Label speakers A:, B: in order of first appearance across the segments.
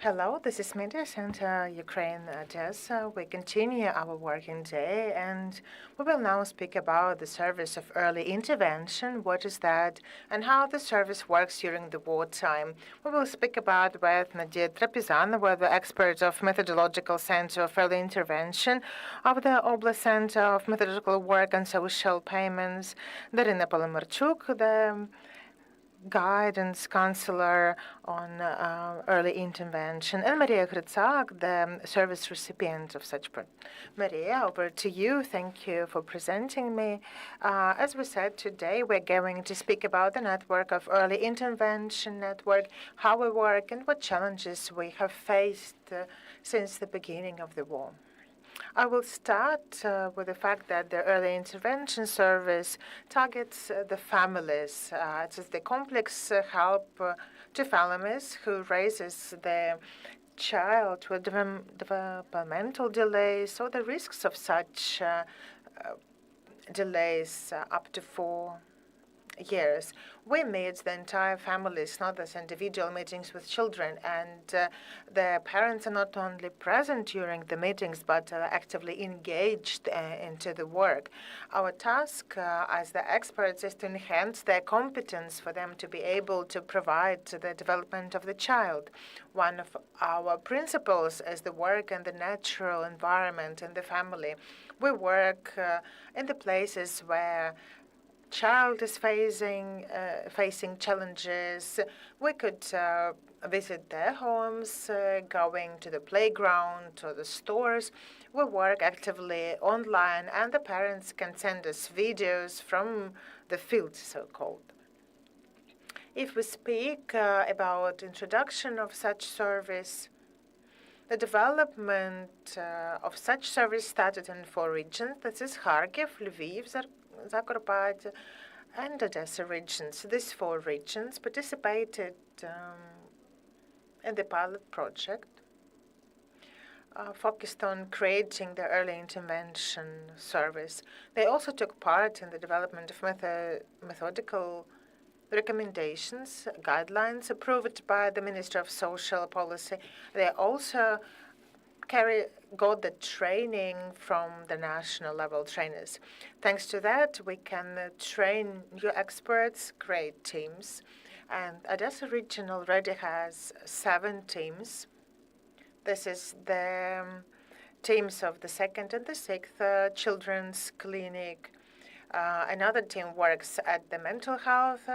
A: Hello, this is Media Center Ukraine, Odesa. We continue our working day, and we will now speak about the service of early intervention, what is that, and how the service works during the wartime. We will speak about with Nadia Trapizanova, the expert of Methodological Center of Early Intervention of the Oblast Center of Methodological Work and Social Payments, Daryna Palamarchuk, the guidance counselor on early intervention, and Maria Hrytsak, the service recipient of such Maria, over to you. Thank you for presenting me. As we said, today we're going to speak about the network of early intervention network, how we work, and what challenges we have faced since the beginning of the war. I will start with the fact that the early intervention service targets the families. It is the complex help to families who raises their child with developmental delays or the risks of such delays up to 4 years. We meet the entire families, not as individual meetings with children, and the parents are not only present during the meetings, but actively engaged into the work. Our task as the experts is to enhance their competence for them to be able to provide the development of the child. One of our principles is the work in the natural environment in the family. We work in the places where child is facing challenges. We could visit their homes, going to the playground or the stores. We work actively online, and the parents can send us videos from the field, so-called. If we speak about introduction of such service, the development of such service started in 4 regions. This is Kharkiv, Lviv, Zakarpattia, and Odesa regions. These 4 regions participated in the pilot project focused on creating the early intervention service. They also took part in the development of methodical recommendations, guidelines approved by the Minister of Social Policy. They also got the training from the national level trainers. Thanks to that, we can train new experts, create teams. And Odesa region already has 7 teams. This is the teams of the 2nd and the 6th Children's Clinic. Another team works at the Mental Health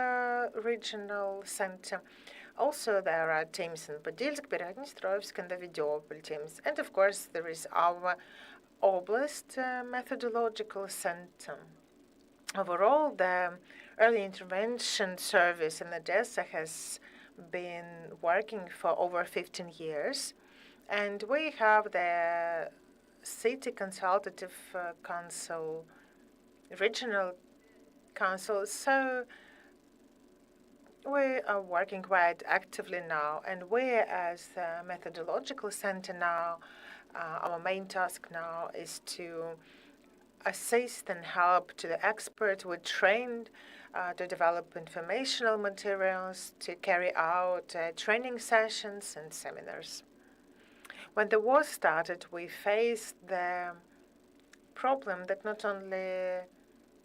A: Regional Center. Also, there are teams in Podilsk, Biratnistrovsk, and the Vidyopol teams. And of course, there is our Oblast Methodological Center. Overall, the early intervention service in Odesa has been working for over 15 years. And we have the City Consultative Council, Regional Council. So we are working quite actively now, and we as the methodological center now, our main task now is to assist and help to the experts we trained to develop informational materials, to carry out training sessions and seminars. When the war started, we faced the problem that not only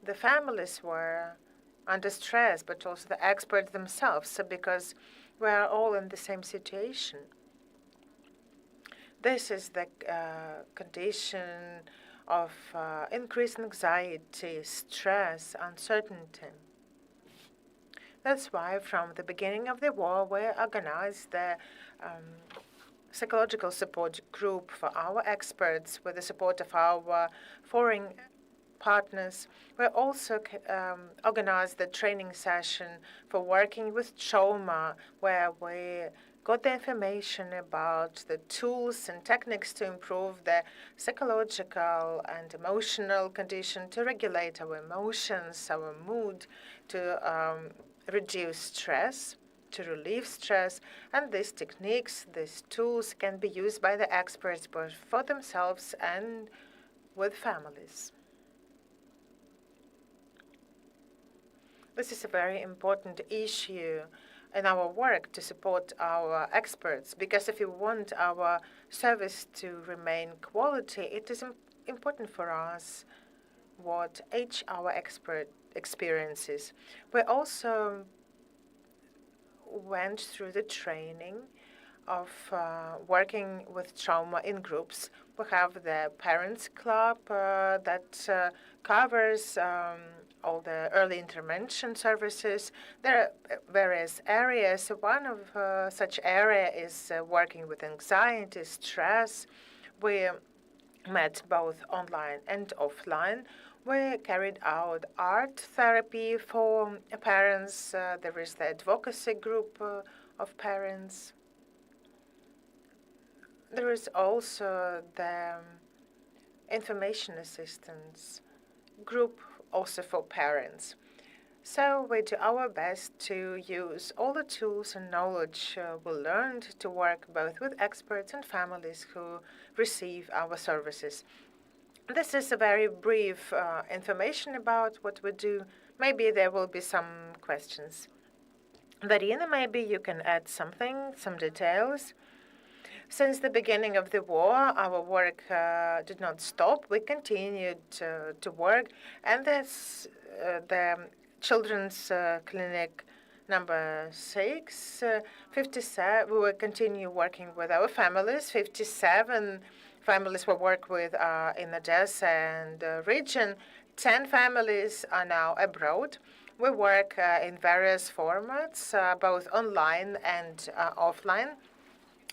A: the families were under stress, but also the experts themselves, because we are all in the same situation. This is the condition of increased anxiety, stress, uncertainty. That's why from the beginning of the war, we organized the psychological support group for our experts with the support of our foreign partners. We also organized the training session for working with trauma, where we got the information about the tools and techniques to improve the psychological and emotional condition, to regulate our emotions, our mood, to reduce stress, to relieve stress. And these techniques, these tools can be used by the experts both for themselves and with families. This is a very important issue in our work to support our experts, because if you want our service to remain quality, it is important for us what each our expert experiences. We also went through the training of working with trauma in groups. We have the Parents Club that covers all the early intervention services. There are various areas. One of such area is working with anxiety, stress. We met both online and offline. We carried out art therapy for parents. There is the advocacy group of parents. There is also the information assistance group also for parents. So we do our best to use all the tools and knowledge we learned to work both with experts and families who receive our services. This is a very brief information about what we do. Maybe there will be some questions. Daryna, maybe you can add something, some details. Since the beginning of the war, our work did not stop. We continued to work, and that's the Children's Clinic number 6, 57. We will continue working with our families. 57 families we work with in Odesa and region. 10 families are now abroad. We work in various formats, both online and offline.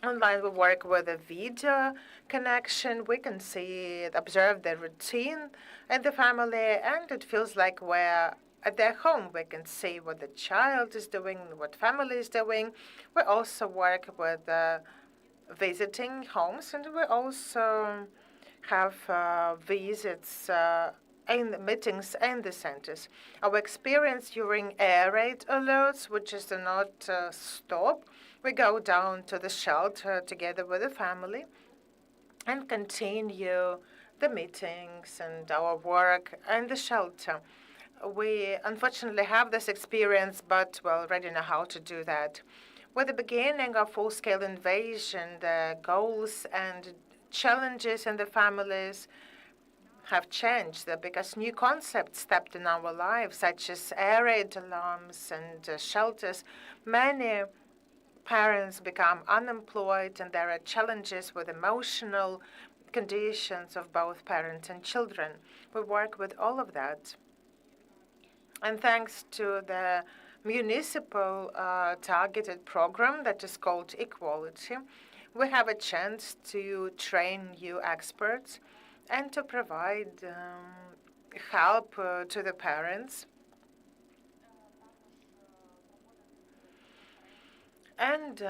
A: Online, we work with a video connection. We can see, observe the routine in the family, and it feels like we're at their home. We can see what the child is doing, what family is doing. We also work with visiting homes, and we also have visits in the meetings and the centers. Our experience during air raid alerts, which is to not stop. We go down to the shelter together with the family and continue the meetings and our work in the shelter. We unfortunately have this experience, but we already know how to do that. With the beginning of full-scale invasion, the goals and challenges in the families have changed because new concepts stepped in our lives, such as air raid alarms and shelters. Many parents become unemployed, and there are challenges with emotional conditions of both parents and children. We work with all of that. And thanks to the municipal targeted program that is called Equality, we have a chance to train new experts and to provide help to the parents. And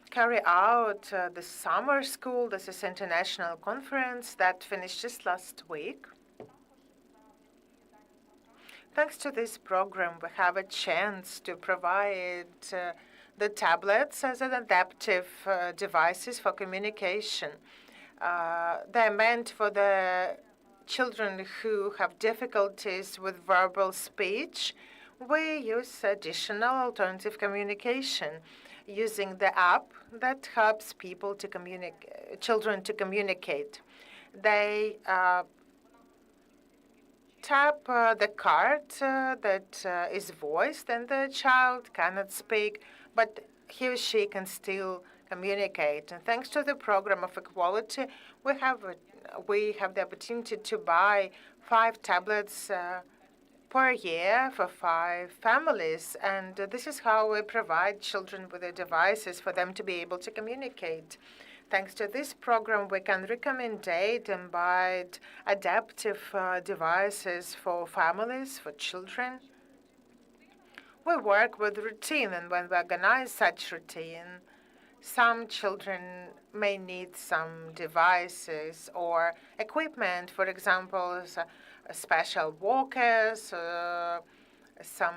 A: carry out the summer school. This is international conference that finished just last week. Thanks to this program, we have a chance to provide the tablets as an adaptive devices for communication. They're meant for the children who have difficulties with verbal speech. We use additional alternative communication using the app that helps people to children to communicate. They tap the card that is voiced, and the child cannot speak, but he or she can still communicate. And thanks to the program of equality, we have the opportunity to buy 5 tablets per year for 5 families, and this is how we provide children with the devices for them to be able to communicate. Thanks to this program, we can recommend and buy adaptive devices for families, for children. We work with routine, and when we organize such routine, some children may need some devices or equipment, for example, special walkers, some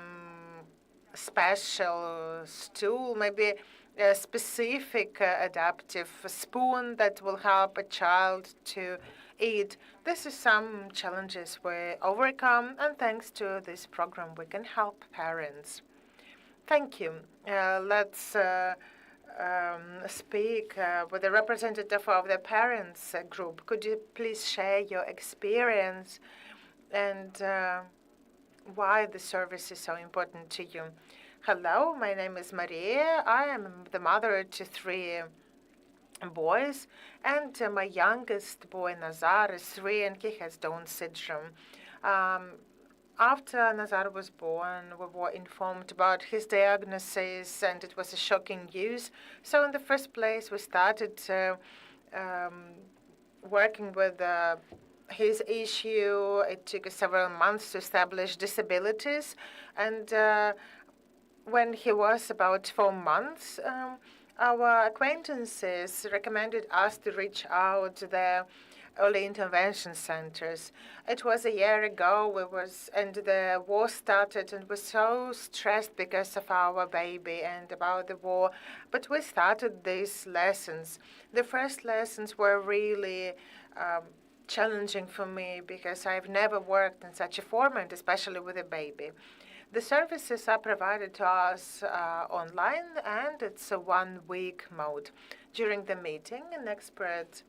A: special stool, maybe a specific adaptive spoon that will help a child to eat. This is some challenges we overcome, and thanks to this program, we can help parents. Thank you. Let's speak with the representative of the parents group. Could you please share your experience and why the service is so important to you? Hello, my name is Maria. I am the mother to 3 boys, and my youngest boy, Nazar, is 3, and he has Down syndrome. Um, After Nazar was born, we were informed about his diagnosis, and it was a shocking news. So in the first place, we started working with his issue. It took us several months to establish disabilities, and when he was about 4 months, our acquaintances recommended us to reach out to the early intervention centers. It was a year ago, and the war started, and we're so stressed because of our baby and about the war. But we started these lessons. The first lessons were really challenging for me because I've never worked in such a format, especially with a baby. The services are provided to us online, and it's a 1-week mode. During the meeting, an expert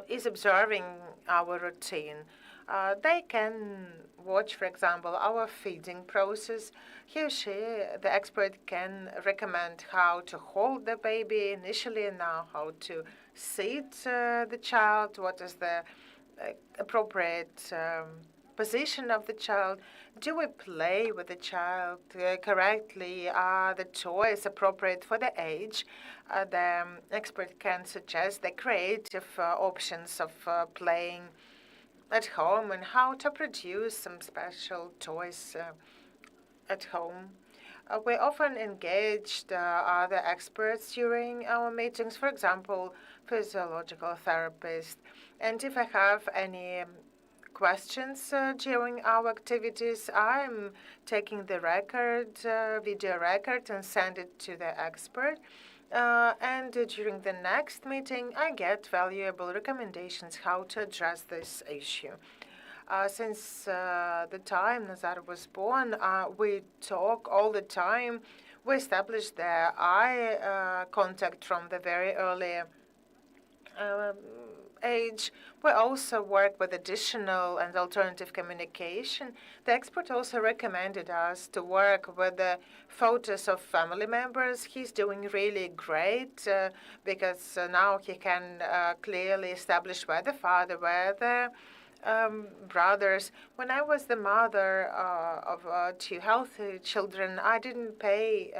A: is observing our routine. They can watch, for example, our feeding process. He or she, the expert, can recommend how to hold the baby initially, and now how to seat the child, what is the appropriate position of the child. Do we play with the child correctly? Are the toys appropriate for the age? The expert can suggest the creative options of playing at home and how to produce some special toys at home. We often engaged other experts during our meetings, for example, physiological therapists. And if I have any questions during our activities, I'm taking the video record, and send it to the expert. And during the next meeting, I get valuable recommendations how to address this issue. Since the time Nazar was born, we talk all the time. We established the eye contact from the very early age. We also work with additional and alternative communication. The expert also recommended us to work with the photos of family members. He's doing really great because now he can clearly establish where the father, where the brothers. When I was the mother of 2 healthy children, I didn't pay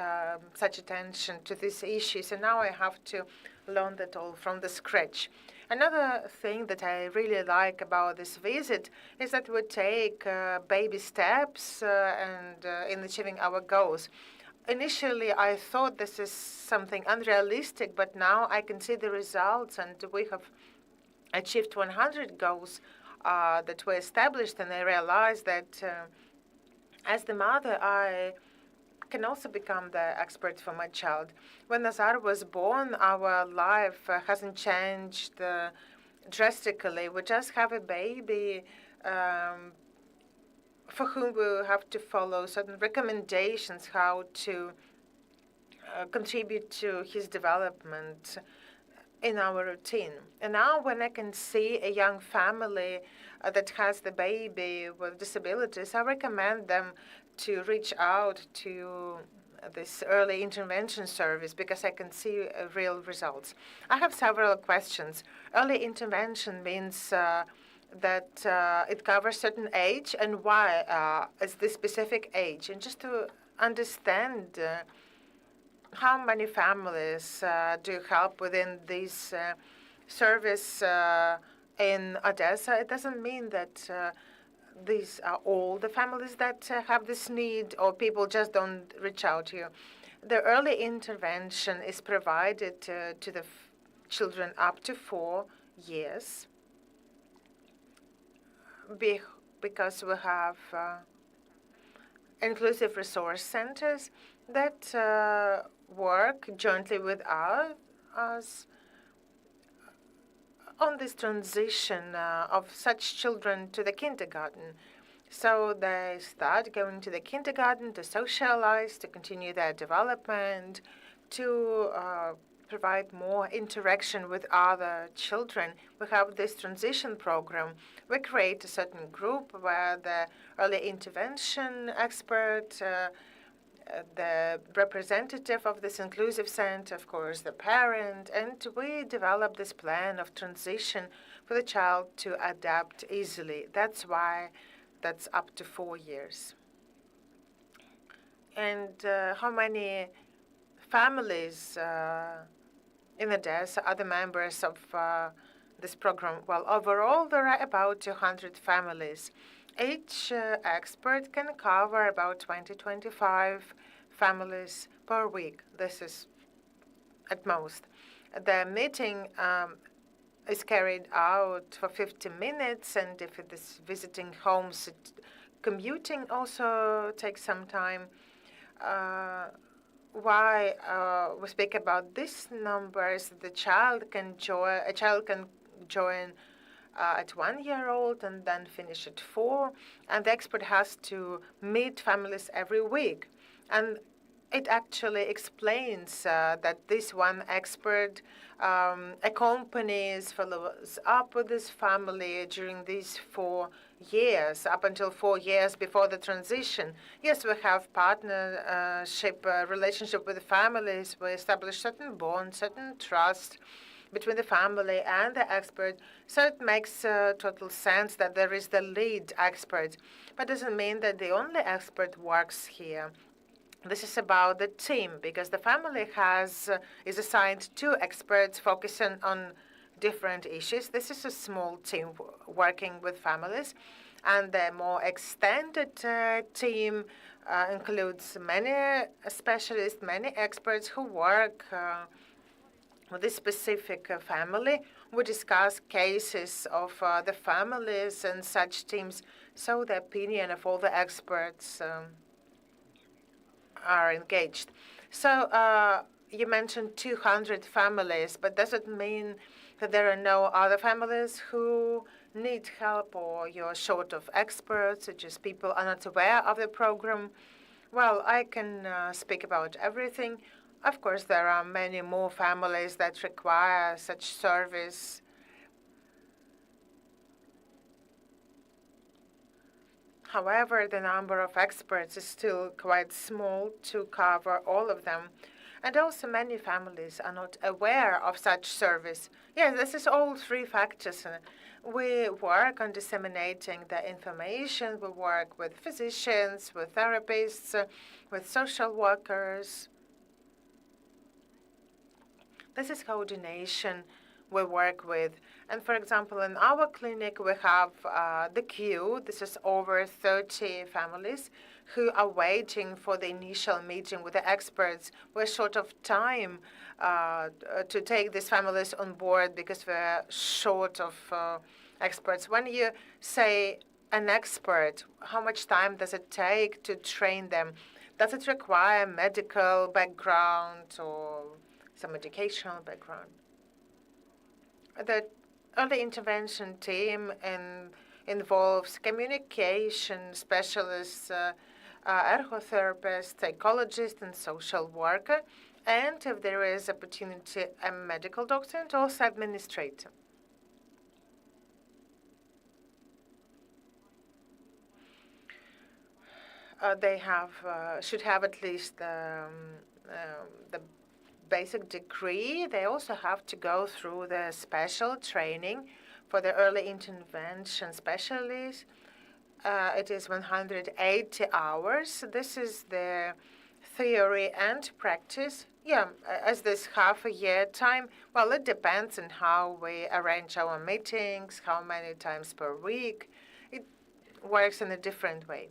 A: such attention to these issues, and now I have to learn that all from the scratch. Another thing that I really like about this visit is that we take baby steps in achieving our goals. Initially, I thought this is something unrealistic, but now I can see the results, and we have achieved 100 goals that were established, and I realized that as the mother, I can also become the expert for my child. When Nazar was born, our life hasn't changed drastically. We just have a baby for whom we have to follow certain recommendations how to contribute to his development in our routine. And now when I can see a young family that has the baby with disabilities, I recommend them to reach out to this early intervention service because I can see real results. I have several questions. Early intervention means that it covers certain age, and why is this specific age? And just to understand how many families do you help within this service in Odesa? It doesn't mean that these are all the families that have this need, or people just don't reach out to you. The early intervention is provided to the children up to 4 years because we have inclusive resource centers that work jointly with us on this transition of such children to the kindergarten. So they start going to the kindergarten to socialize, to continue their development, to provide more interaction with other children. We have this transition program. We create a certain group where the early intervention expert, the representative of this inclusive center, of course, the parent, and we develop this plan of transition for the child to adapt easily. That's why that's up to 4 years. And how many families in Odesa are the members of this program? Well, overall, there are about 200 families. Each expert can cover about 20-25 families per week. This is at most. The meeting is carried out for 50 minutes, and if it is visiting homes, commuting also takes some time. Why we speak about this number is that a child can join at 1 year old and then finish at 4, and the expert has to meet families every week. And it actually explains that this one expert accompanies, follows up with this family during these 4 years, up until 4 years before the transition. Yes, we have partnership relationship with the families. We establish certain bonds, certain trust between the family and the expert. So it makes total sense that there is the lead expert. But doesn't mean that the only expert works here. This is about the team, because the family is assigned 2 experts focusing on different issues. This is a small team working with families, and the more extended team includes many specialists, many experts who work with this specific family. We discuss cases of the families and such teams, so the opinion of all the experts are engaged. So you mentioned 200 families, but does it mean that there are no other families who need help, or you're short of experts, or just people are not aware of the program? Well, I can speak about everything. Of course, there are many more families that require such service. However, the number of experts is still quite small to cover all of them. And also many families are not aware of such service. Yes, this is all 3 factors. We work on disseminating the information. We work with physicians, with therapists, with social workers. This is coordination we work with. And for example, in our clinic, we have the queue. This is over 30 families who are waiting for the initial meeting with the experts. We're short of time to take these families on board because we're short of experts. When you say an expert, how much time does it take to train them? Does it require medical background or some educational background? The early intervention team involves communication specialists, ergotherapists, psychologists, and social worker, and if there is opportunity, a medical doctor and also administrator. They should have at least the basic degree. They also have to go through the special training for the early intervention specialist. It is 180 hours. This is the theory and practice. Yeah, as this half a year time, well, it depends on how we arrange our meetings, how many times per week. It works in a different way.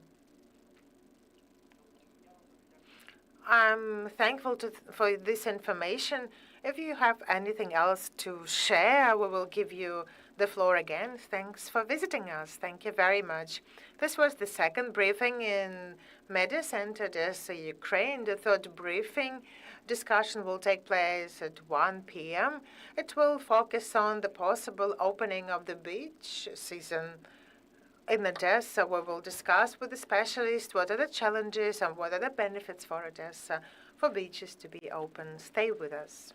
A: I'm thankful for this information. If you have anything else to share, we will give you the floor again. Thanks for visiting us. Thank you very much. This was the second briefing in Media Center, Odesa, Ukraine. The third briefing discussion will take place at 1 p.m. It will focus on the possible opening of the beach season In Odesa, we will discuss with the specialists what are the challenges and what are the benefits for Odesa for beaches to be open. Stay with us.